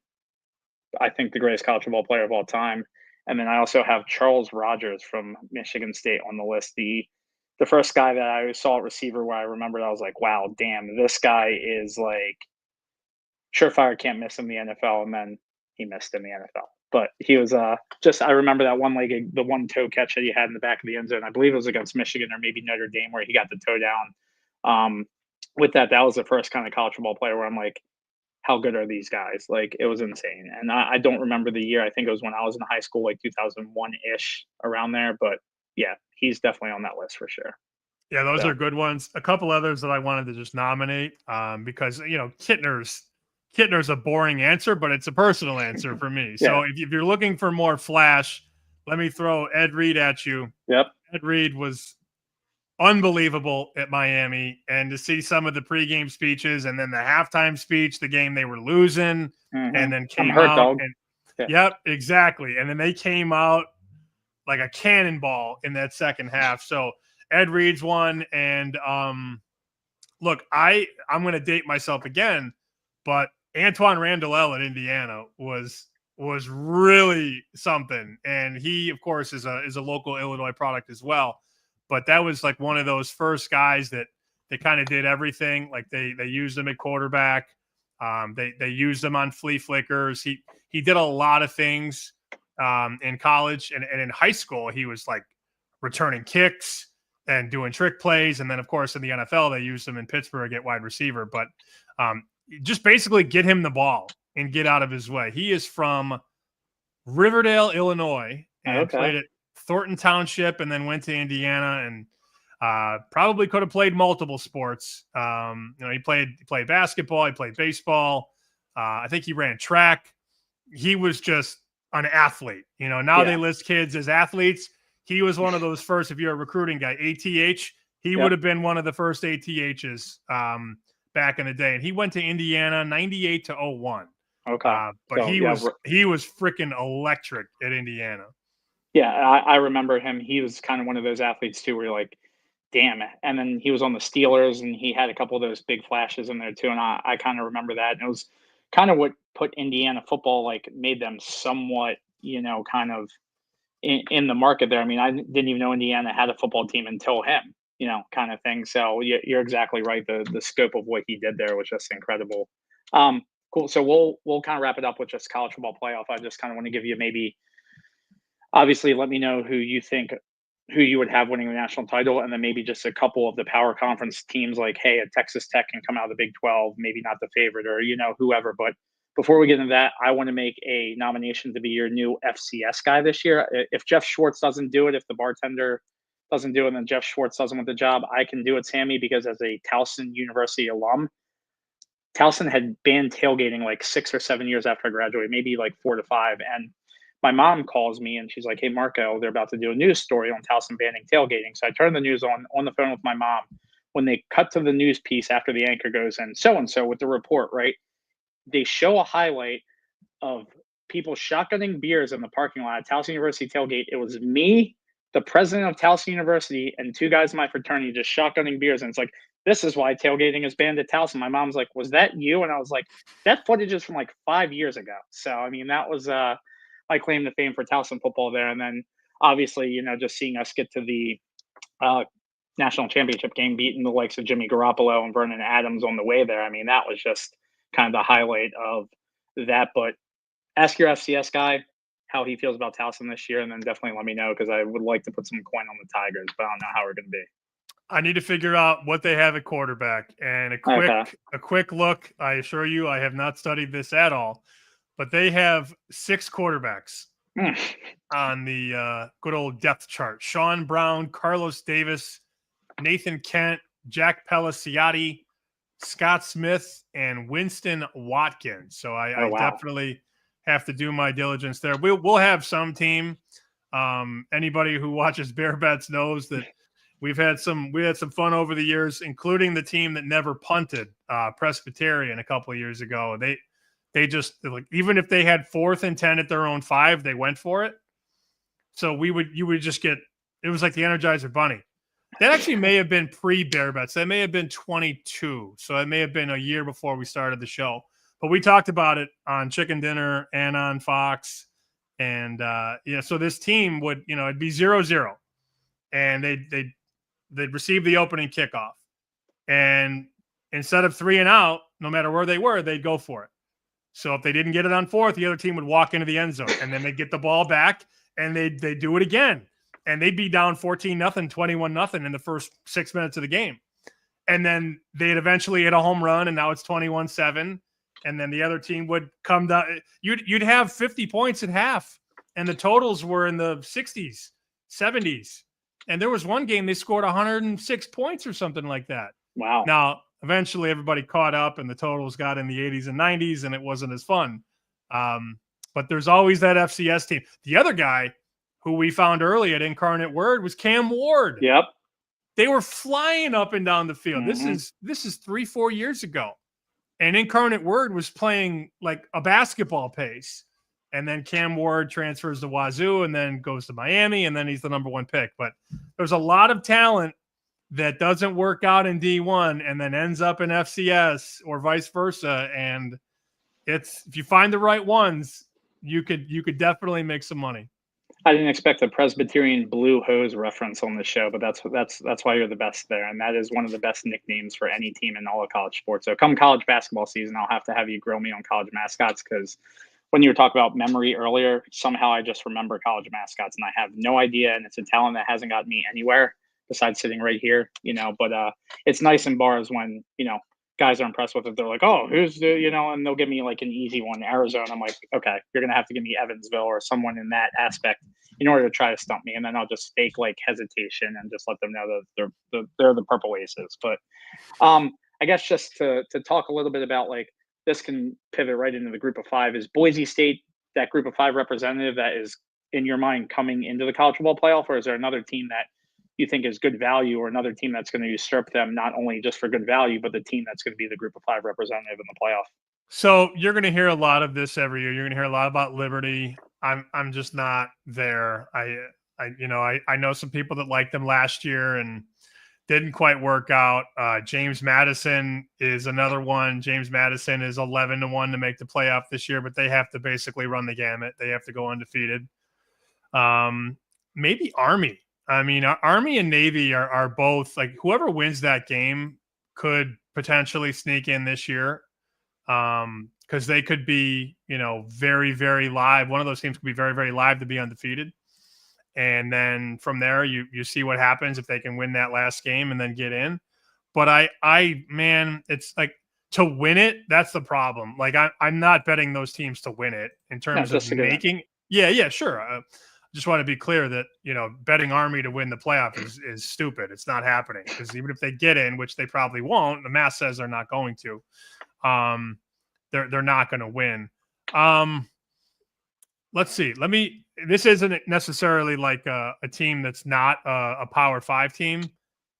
I think the greatest college football player of all time. And then I also have Charles Rogers from Michigan State on the list. The first guy that I saw at receiver where I remembered I was like, wow, damn, this guy is like surefire, can't miss in the NFL. And then he missed in the NFL. But he was just I remember that the one toe catch that he had in the back of the end zone. I believe it was against Michigan or maybe Notre Dame where he got the toe down. With that was the first kind of college football player where I'm like, how good are these guys? Like, it was insane. And I don't remember the year. I think it was when I was in high school, like 2001 ish, around there. But yeah, he's definitely on that list for sure. Yeah, those So are good ones. A couple others that I wanted to just nominate because Kittner's a boring answer, but it's a personal answer for me. yeah, So if you're looking for more flash, let me throw Ed Reed at you. yep, Ed Reed was unbelievable at Miami, and to see some of the pregame speeches and then the halftime speech, the game they were losing, and then I'm came hurt, out dog. and Yeah, yep, exactly. And then they came out like a cannonball in that second half. So Ed Reed's one, and look, I'm going to date myself again, but Antoine Randall at Indiana was really something, and he, of course, is a local Illinois product as well. But that was like one of those first guys that they kind of did everything. Like they used him at quarterback. They used him on flea flickers. He did a lot of things in college and in high school. He was like returning kicks and doing trick plays. And then, of course, in the NFL, they used him in Pittsburgh at wide receiver. But just basically get him the ball and get out of his way. He is from Riverdale, Illinois, and okay, played at Thornton Township and then went to Indiana and probably could have played multiple sports. He played basketball. He played baseball. I think he ran track. He was just an athlete. Now they yeah, list kids as athletes. He was one of those first, if you're a recruiting guy, ATH, he would yep, have been one of the first ATHs back in the day. And he went to Indiana 98 to 01. okay. But So he yeah, was freaking electric at Indiana. yeah, I remember him. He was kind of one of those athletes too, where you're like, damn it. And then he was on the Steelers, and he had a couple of those big flashes in there too. And I kind of remember that. And it was kind of what put Indiana football, like, made them somewhat, kind of in the market there. I mean, I didn't even know Indiana had a football team until him, kind of thing. So you're exactly right. The scope of what he did there was just incredible. Cool. So we'll kind of wrap it up with just college football playoff. I just kind of want to give you maybe, obviously, let me know who you would have winning the national title, and then maybe just a couple of the power conference teams, like, hey, a Texas Tech can come out of the Big 12, maybe not the favorite, or whoever. But before we get into that, I want to make a nomination to be your new FCS guy this year. If Jeff Schwartz doesn't do it, if the bartender doesn't do it, and then Jeff Schwartz doesn't want the job, I can do it, Sammy, because as a Towson University alum, Towson had banned tailgating like 6 or 7 years after I graduated, maybe like 4 to 5. And my mom calls me and she's like, "Hey, Marco, they're about to do a news story on Towson banning tailgating." So I turn the news on the phone with my mom. When they cut to the news piece after the anchor goes in, so and so with the report, right? They show a highlight of people shotgunning beers in the parking lot at Towson University tailgate. It was me, the president of Towson University, and 2 guys in my fraternity just shotgunning beers. And it's like, this is why tailgating is banned at Towson. My mom's like, was that you? And I was like, that footage is from like 5 years ago. So, I mean, that was my claim to fame for Towson football there. And then obviously, just seeing us get to the uh, national championship game, beating the likes of Jimmy Garoppolo and Vernon Adams on the way there. I mean, that was just kind of the highlight of that. But ask your FCS guy how he feels about Towson this year, and then definitely let me know, because I would like to put some coin on the Tigers, but I don't know how we're going to be. I need to figure out what they have at quarterback, and a quick look. I assure you, I have not studied this at all, but they have 6 quarterbacks on the good old depth chart: Sean Brown, Carlos Davis, Nathan Kent, Jack Pelliciotti, Scott Smith, and Winston Watkins. So I definitely have to do my diligence there. We'll have some team. Anybody who watches Bear Bets knows that we had some fun over the years, including the team that never punted, Presbyterian, a couple of years ago. They just, like, even if they had 4th and 10 at their own 5, they went for it. So you would just get, it was like the Energizer Bunny. That actually may have been pre-Bear Bets. That may have been 22. So it may have been a year before we started the show. But we talked about it on Chicken Dinner and on Fox. And, so this team would, it'd be 0-0. And they'd receive the opening kickoff. And instead of 3 and out, no matter where they were, they'd go for it. So if they didn't get it on 4th, the other team would walk into the end zone. And then they'd get the ball back, and they'd do it again. And they'd be down 14-0, 21-0 in the first 6 minutes of the game. And then they'd eventually hit a home run, and now it's 21-7. And then the other team would come down. You'd have 50 points at half, and the totals were in the 60s, 70s. And there was one game they scored 106 points or something like that. Wow. Now, eventually everybody caught up, and the totals got in the 80s and 90s, and it wasn't as fun. But there's always that FCS team. The other guy who we found early at Incarnate Word was Cam Ward. Yep. They were flying up and down the field. Mm-hmm. This is 3-4 years ago. And Incarnate Word was playing like a basketball pace. And then Cam Ward transfers to Wazoo and then goes to Miami, and then he's the number 1 pick. But there's a lot of talent that doesn't work out in D1 and then ends up in FCS or vice versa. And if you find the right ones, you could definitely make some money. I didn't expect a Presbyterian blue hose reference on the show, but that's why you're the best there. And that is one of the best nicknames for any team in all of college sports. So come college basketball season, I'll have you grill me on college mascots, because when you were talking about memory earlier, somehow I just remember college mascots, and I have no idea. And it's a talent that hasn't got me anywhere besides sitting right here, but it's nice in bars when, guys are impressed with it. They're like, oh, who's the, and they'll give me like an easy one, Arizona. I'm like, okay, you're going to have to give me Evansville or someone in that aspect in order to try to stump me. And then I'll just fake like hesitation and just let them know that they're the Purple Aces. But I guess just to talk a little bit about, like, this can pivot right into the group of 5. Is Boise State that group of 5 representative that is, in your mind, coming into the college football playoff? Or is there another team that you think is good value, or another team that's going to usurp them, not only just for good value, but the team that's going to be the group of 5 representative in the playoff? So you're going to hear a lot of this every year. You're going to hear a lot about Liberty. I'm just not there. I know some people that liked them last year and didn't quite work out. James Madison is another one. James Madison is 11-1 to make the playoff this year, but they have to basically run the gamut. They have to go undefeated. Maybe Army. I mean, Army and Navy are both, like, whoever wins that game could potentially sneak in this year, because they could be, very, very live. One of those teams could be very, very live to be undefeated. And then from there, you see what happens if they can win that last game and then get in. But man, it's like, to win it, that's the problem. Like, I'm not betting those teams to win it in terms of making. Yeah, sure. Just want to be clear that, betting Army to win the playoff is stupid. It's not happening, because even if they get in, which they probably won't, the math says they're not going to. They're not going to win. Let's see. This isn't necessarily like a team that's not a Power 5 team,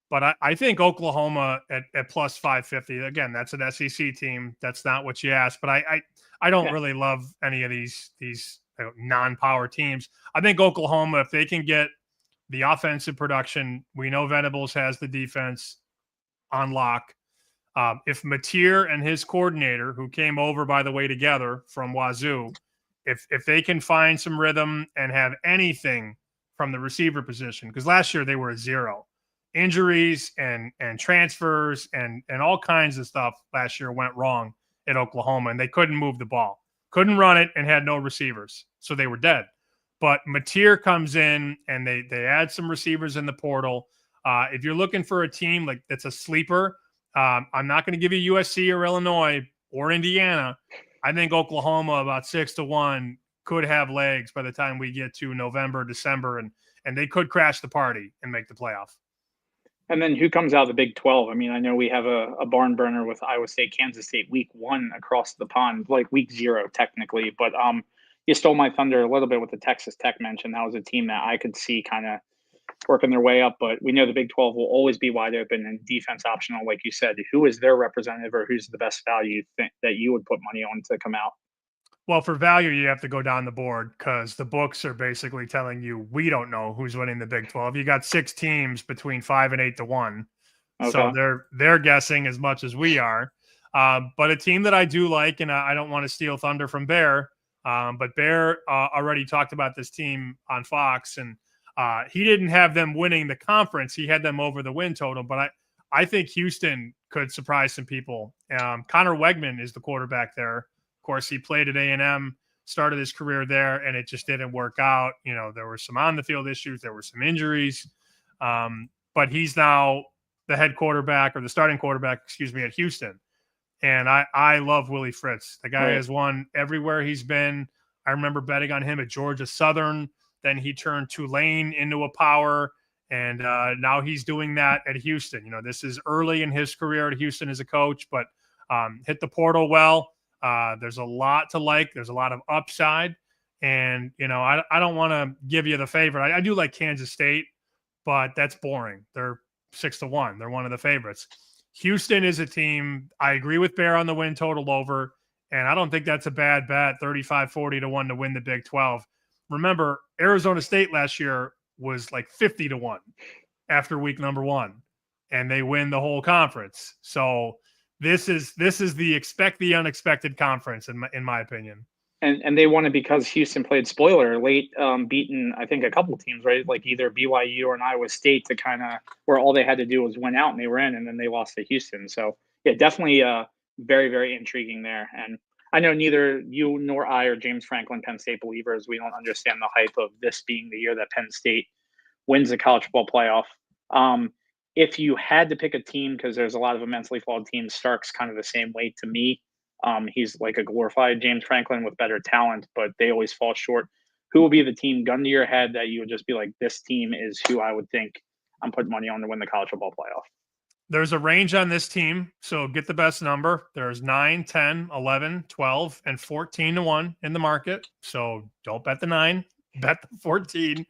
But I think Oklahoma at plus 550, again, that's an SEC team. That's not what you asked. But I don't really love any of these non-power teams. I think Oklahoma, if they can get the offensive production, we know Venables has the defense on lock. If Mateer and his coordinator, who came over, by the way, together from Wazoo, if they can find some rhythm and have anything from the receiver position, because last year they were a zero. Injuries and transfers and all kinds of stuff last year went wrong at Oklahoma, and they couldn't move the ball, couldn't run it, and had no receivers, so they were dead. But Mateer comes in, and they add some receivers in the portal. If you're looking for a team like that's a sleeper, I'm not going to give you USC or Illinois or Indiana. I think Oklahoma about 6-1 could have legs by the time we get to November, December, and they could crash the party and make the playoff. And then who comes out of the Big 12? I mean, I know we have a barn burner with Iowa State, Kansas State, week 1 across the pond, like week 0 technically. But you stole my thunder a little bit with the Texas Tech mention. That was a team that I could see kind of working their way up. But we know the Big 12 will always be wide open and defense optional, like you said. Who is their representative, or who's the best value that you would put money on to come out? Well, for value, you have to go down the board because the books are basically telling you we don't know who's winning the Big 12. You got 6 teams between 5 and 8-1, so they're guessing as much as we are. But a team that I do like, and I don't want to steal thunder from Bear, but Bear already talked about this team on Fox, and he didn't have them winning the conference. He had them over the win total, but I think Houston could surprise some people. Connor Wegman is the quarterback there. Of course, he played at A&M, started his career there, and it just didn't work out. You know, there were some on-the-field issues. There were some injuries. But he's now the head quarterback, or the starting quarterback, at Houston. And I love Willie Fritz. The guy has won everywhere he's been. I remember betting on him at Georgia Southern. Then he turned Tulane into a power, and now he's doing that at Houston. You know, this is early in his career at Houston as a coach, but hit the portal well. There's a lot to like. There's a lot of upside. And, you know, I don't want to give you the favorite. I do like Kansas State, but that's boring. They're 6-1. They're one of the favorites. Houston is a team. I agree with Bear on the win total over, and I don't think that's a bad bet, 35-40-1 to win the Big 12. Remember, Arizona State last year was like 50-1 after week number 1, and they win the whole conference. So this is the expect the unexpected conference in my opinion. And they won it because Houston played spoiler late, beating, I think, a couple teams, right? Like either BYU or an Iowa State, to kind of where all they had to do was win out and they were in, and then they lost to Houston. So yeah, definitely very, very intriguing there. And I know neither you nor I are James Franklin Penn State believers. We don't understand the hype of this being the year that Penn State wins the college football playoff. If you had to pick a team, because there's a lot of immensely flawed teams, Stark's kind of the same way to me. He's like a glorified James Franklin with better talent, but they always fall short. Who will be the team, gun to your head, that you would just be like, this team is who I would think I'm putting money on to win the college football playoff? There's a range on this team, so get the best number. There's 9, 10, 11, 12, and 14-1 in the market. So don't bet the 9, bet the 14.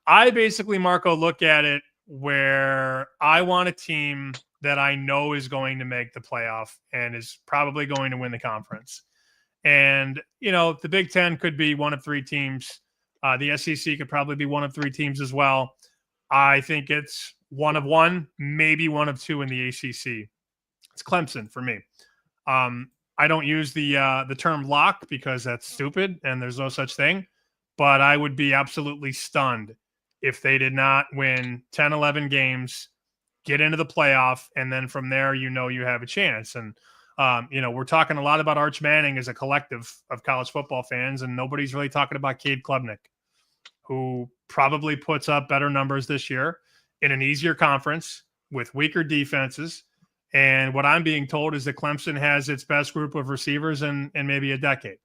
I basically, Marco, look at it where I want a team that I know is going to make the playoff and is probably going to win the conference. And, you know, the Big Ten could be one of 3 teams. The SEC could probably be one of 3 teams as well. I think it's one of 1, maybe one of 2 in the ACC. It's Clemson for me. I don't use the term lock because that's stupid and there's no such thing. But I would be absolutely stunned if they did not win 10, 11 games, get into the playoff, and then from there, you know, you have a chance. And, you know, we're talking a lot about Arch Manning as a collective of college football fans, and nobody's really talking about Cade Klubnik, who probably puts up better numbers this year in an easier conference with weaker defenses. And what I'm being told is that Clemson has its best group of receivers in maybe a decade.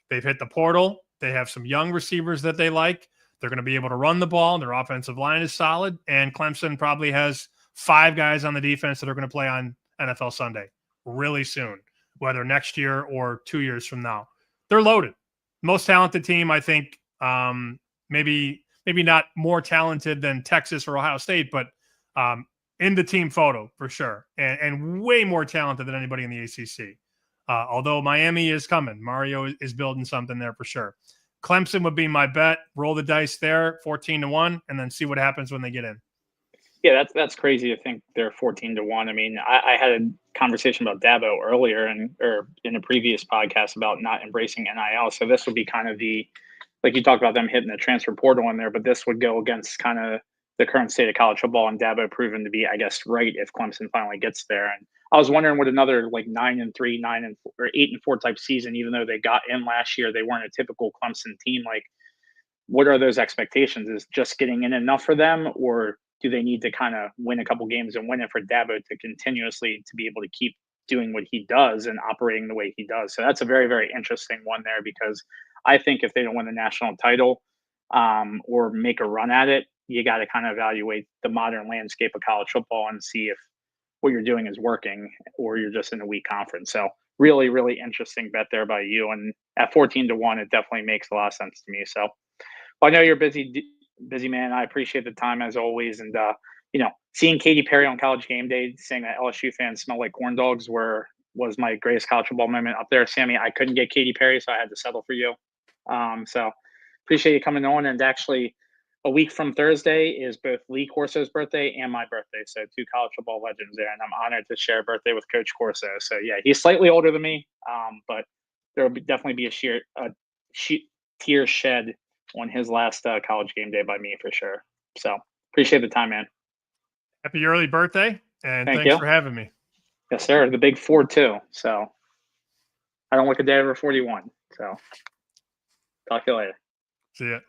They've hit the portal. They have some young receivers that they like. They're going to be able to run the ball. Their offensive line is solid. And Clemson probably has 5 guys on the defense that are going to play on NFL Sunday really soon, whether next year or 2 years from now. They're loaded. Most talented team, I think, maybe not more talented than Texas or Ohio State, but in the team photo for sure, and way more talented than anybody in the ACC. Although Miami is coming, Mario is building something there for sure. Clemson would be my bet. Roll the dice there, 14-1, and then see what happens when they get in. Yeah, that's crazy to think they're 14-1. I mean, I had a conversation about Dabo earlier or in a previous podcast about not embracing NIL. So this would be kind of like you talked about them hitting the transfer portal in there, but this would go against kind of the current state of college football, and Dabo proven to be, I guess, right if Clemson finally gets there. And I was wondering, would another like 9-3, 9-4, or 8-4 type season, even though they got in last year, they weren't a typical Clemson team. Like, what are those expectations? Is just getting in enough for them, or do they need to kind of win a couple games and win it for Dabo to continuously to be able to keep doing what he does and operating the way he does? So that's a very, very interesting one there, because I think if they don't win the national title or make a run at it, you got to kind of evaluate the modern landscape of college football and see if what you're doing is working or you're just in a weak conference. So really, really interesting bet there by you. And at 14-1, it definitely makes a lot of sense to me. So well, I know you're busy man. I appreciate the time as always. And, seeing Katy Perry on College Game Day, saying that LSU fans smell like corn dogs was my greatest college football moment up there. Sammy, I couldn't get Katy Perry, so I had to settle for you. So appreciate you coming on. And actually, a week from Thursday is both Lee Corso's birthday and my birthday. So 2 college football legends there. And I'm honored to share a birthday with Coach Corso. So, yeah, he's slightly older than me, but there will definitely be a tear shed on his last College Game Day by me for sure. So appreciate the time, man. Happy early birthday, and Thank thanks you for having me. Yes, sir. The big 4-2. So I don't look a day over 41. So talk to you later. See ya.